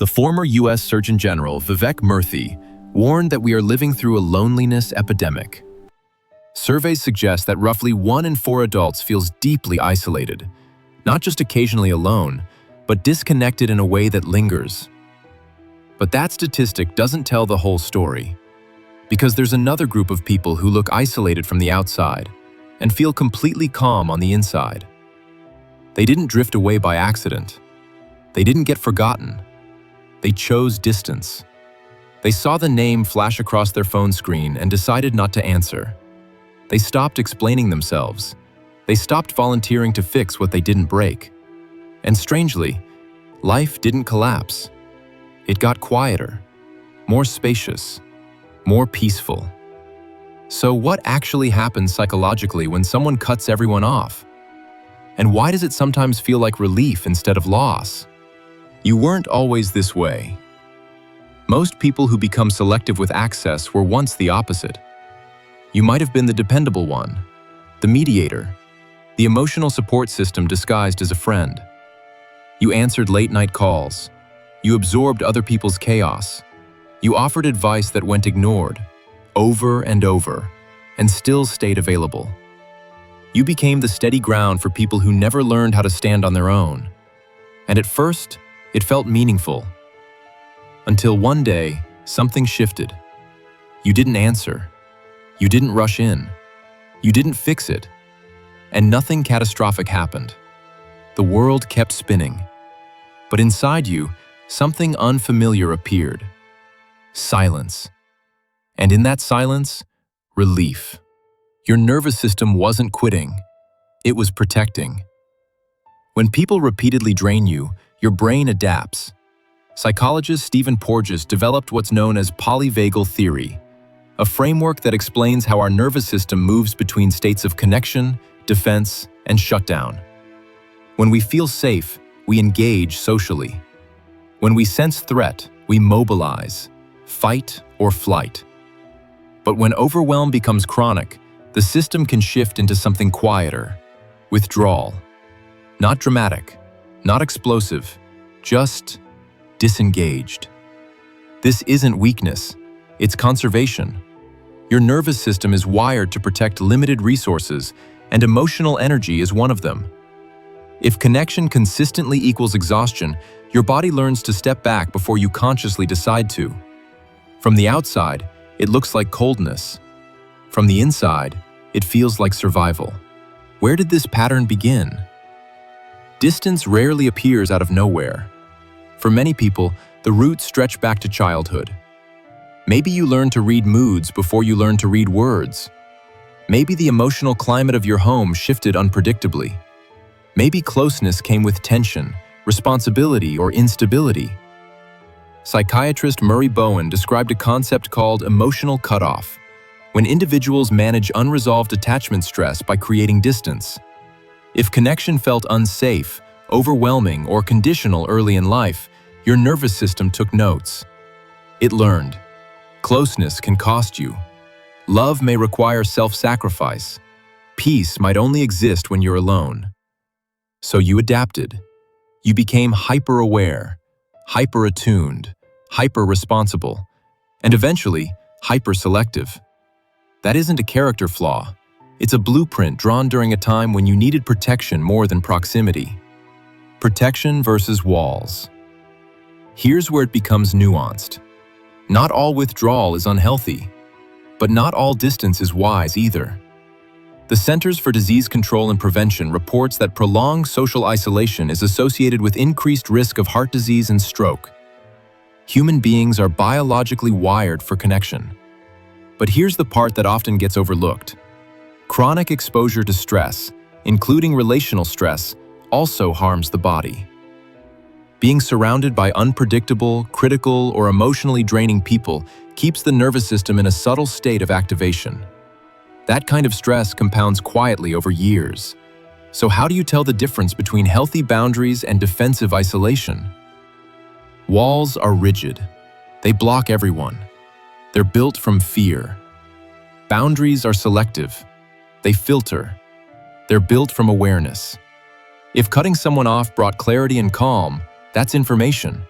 The former U.S. Surgeon General Vivek Murthy warned that we are living through a loneliness epidemic. Surveys suggest that roughly 1 in 4 adults feels deeply isolated, not just occasionally alone, but disconnected in a way that lingers. But that statistic doesn't tell the whole story, because there's another group of people who look isolated from the outside and feel completely calm on the inside. They didn't drift away by accident. They didn't get forgotten. They chose distance. They saw the name flash across their phone screen and decided not to answer. They stopped explaining themselves. They stopped volunteering to fix what they didn't break. And strangely, life didn't collapse. It got quieter, more spacious, more peaceful. So what actually happens psychologically when someone cuts everyone off? And why does it sometimes feel like relief instead of loss? You weren't always this way. Most people who become selective with access were once the opposite. You might have been the dependable one, the mediator, the emotional support system disguised as a friend. You answered late-night calls. You absorbed other people's chaos. You offered advice that went ignored, over and over, and still stayed available. You became the steady ground for people who never learned how to stand on their own. And at first, it felt meaningful. Until one day, something shifted. You didn't answer. You didn't rush in. You didn't fix it. And nothing catastrophic happened. The world kept spinning. But inside you, something unfamiliar appeared. Silence. And in that silence, relief. Your nervous system wasn't quitting. It was protecting. When people repeatedly drain you, your brain adapts. Psychologist Stephen Porges developed what's known as polyvagal theory, a framework that explains how our nervous system moves between states of connection, defense, and shutdown. When we feel safe, we engage socially. When we sense threat, we mobilize, fight or flight. But when overwhelm becomes chronic, the system can shift into something quieter, withdrawal. Not dramatic, not explosive, just disengaged. This isn't weakness, it's conservation. Your nervous system is wired to protect limited resources, and emotional energy is one of them. If connection consistently equals exhaustion, your body learns to step back before you consciously decide to. From the outside, it looks like coldness. From the inside, it feels like survival. Where did this pattern begin? Distance rarely appears out of nowhere. For many people, the roots stretch back to childhood. Maybe you learned to read moods before you learned to read words. Maybe the emotional climate of your home shifted unpredictably. Maybe closeness came with tension, responsibility, or instability. Psychiatrist Murray Bowen described a concept called emotional cutoff, when individuals manage unresolved attachment stress by creating distance. If connection felt unsafe, overwhelming, or conditional early in life, your nervous system took notes. It learned. Closeness can cost you. Love may require self-sacrifice. Peace might only exist when you're alone. So you adapted. You became hyper-aware, hyper-attuned, hyper-responsible, and eventually, hyper-selective. That isn't a character flaw. It's a blueprint drawn during a time when you needed protection more than proximity. Protection versus walls. Here's where it becomes nuanced. Not all withdrawal is unhealthy, but not all distance is wise either. The Centers for Disease Control and Prevention reports that prolonged social isolation is associated with increased risk of heart disease and stroke. Human beings are biologically wired for connection. But here's the part that often gets overlooked. Chronic exposure to stress, including relational stress, also harms the body. Being surrounded by unpredictable, critical, or emotionally draining people keeps the nervous system in a subtle state of activation. That kind of stress compounds quietly over years. So how do you tell the difference between healthy boundaries and defensive isolation? Walls are rigid. They block everyone. They're built from fear. Boundaries are selective. They filter. They're built from awareness. If cutting someone off brought clarity and calm, that's information.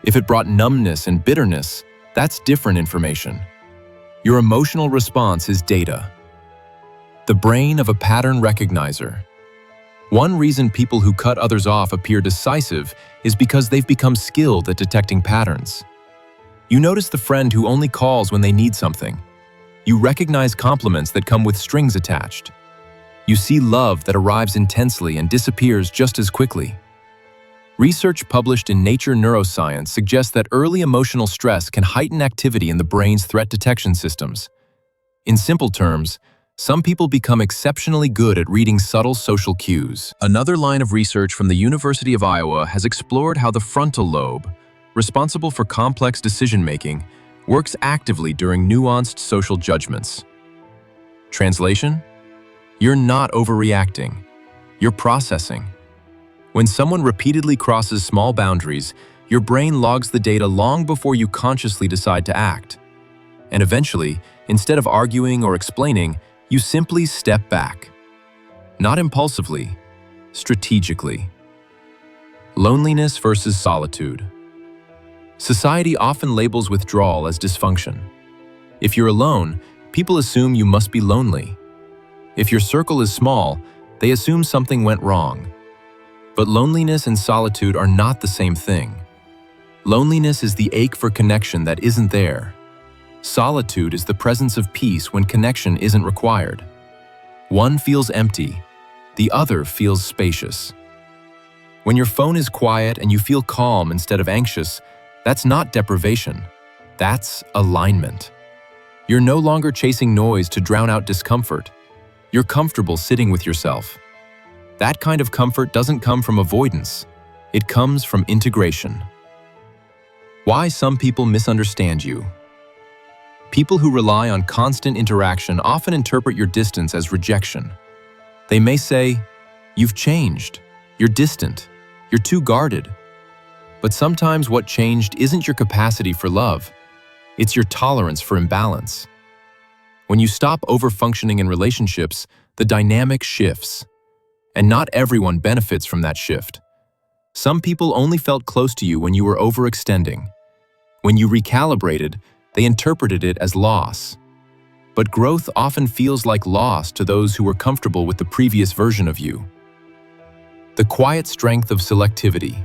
If it brought numbness and bitterness, that's different information. Your emotional response is data. The brain of a pattern recognizer. One reason people who cut others off appear decisive is because they've become skilled at detecting patterns. You notice the friend who only calls when they need something. You recognize compliments that come with strings attached. You see love that arrives intensely and disappears just as quickly. Research published in Nature Neuroscience suggests that early emotional stress can heighten activity in the brain's threat detection systems. In simple terms, some people become exceptionally good at reading subtle social cues. Another line of research from the University of Iowa has explored how the frontal lobe, responsible for complex decision-making, works actively during nuanced social judgments. Translation? You're not overreacting. You're processing. When someone repeatedly crosses small boundaries, your brain logs the data long before you consciously decide to act. And eventually, instead of arguing or explaining, you simply step back. Not impulsively, strategically. Loneliness versus solitude. Society often labels withdrawal as dysfunction. If you're alone, people assume you must be lonely. If your circle is small, they assume something went wrong. But loneliness and solitude are not the same thing. Loneliness is the ache for connection that isn't there. Solitude is the presence of peace when connection isn't required. One feels empty, the other feels spacious. When your phone is quiet and you feel calm instead of anxious, that's not deprivation, that's alignment. You're no longer chasing noise to drown out discomfort. You're comfortable sitting with yourself. That kind of comfort doesn't come from avoidance, it comes from integration. Why some people misunderstand you. People who rely on constant interaction often interpret your distance as rejection. They may say, "You've changed, you're distant, you're too guarded." But sometimes what changed isn't your capacity for love, it's your tolerance for imbalance. When you stop overfunctioning in relationships, the dynamic shifts. And not everyone benefits from that shift. Some people only felt close to you when you were overextending. When you recalibrated, they interpreted it as loss. But growth often feels like loss to those who were comfortable with the previous version of you. The quiet strength of selectivity.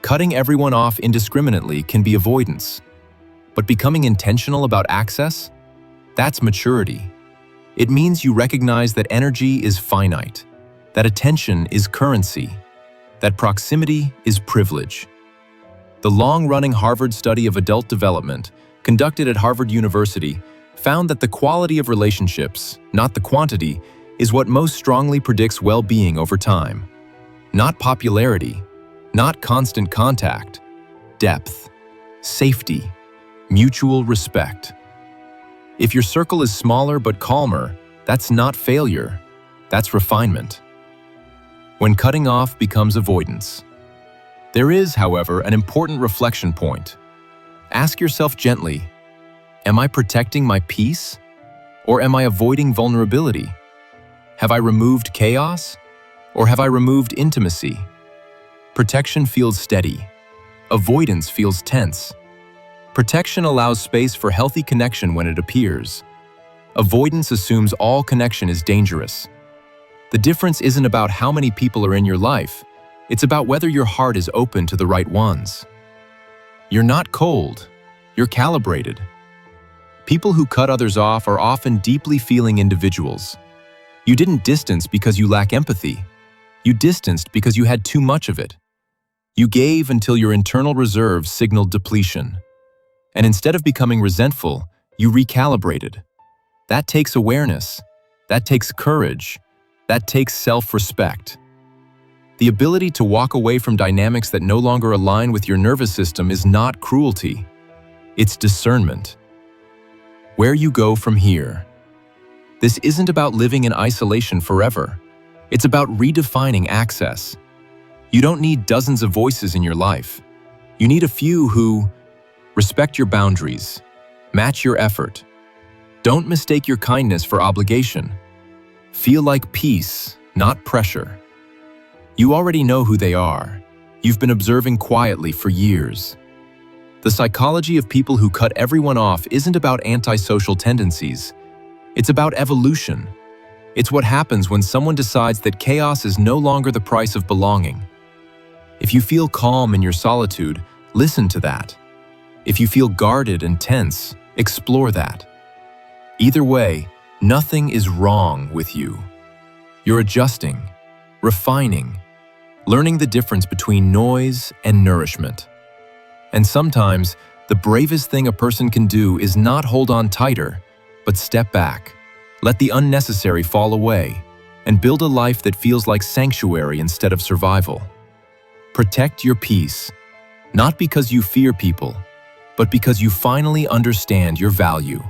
Cutting everyone off indiscriminately can be avoidance. But becoming intentional about access? That's maturity. It means you recognize that energy is finite, that attention is currency, that proximity is privilege. The long-running Harvard study of adult development, conducted at Harvard University, found that the quality of relationships, not the quantity, is what most strongly predicts well-being over time. Not popularity, not constant contact, depth, safety, mutual respect. If your circle is smaller but calmer, that's not failure, that's refinement. When cutting off becomes avoidance. There is, however, an important reflection point. Ask yourself gently, am I protecting my peace? Or am I avoiding vulnerability? Have I removed chaos? Or have I removed intimacy? Protection feels steady. Avoidance feels tense. Protection allows space for healthy connection when it appears. Avoidance assumes all connection is dangerous. The difference isn't about how many people are in your life, it's about whether your heart is open to the right ones. You're not cold, you're calibrated. People who cut others off are often deeply feeling individuals. You didn't distance because you lack empathy. You distanced because you had too much of it. You gave until your internal reserves signaled depletion. And instead of becoming resentful, you recalibrated. That takes awareness. That takes courage. That takes self-respect. The ability to walk away from dynamics that no longer align with your nervous system is not cruelty. It's discernment. Where you go from here. This isn't about living in isolation forever. It's about redefining access. You don't need dozens of voices in your life. You need a few who respect your boundaries, match your effort. Don't mistake your kindness for obligation. Feel like peace, not pressure. You already know who they are. You've been observing quietly for years. The psychology of people who cut everyone off isn't about antisocial tendencies. It's about evolution. It's what happens when someone decides that chaos is no longer the price of belonging. If you feel calm in your solitude, listen to that. If you feel guarded and tense, explore that. Either way, nothing is wrong with you. You're adjusting, refining, learning the difference between noise and nourishment. And sometimes, the bravest thing a person can do is not hold on tighter, but step back, let the unnecessary fall away, and build a life that feels like sanctuary instead of survival. Protect your peace, not because you fear people, but because you finally understand your value.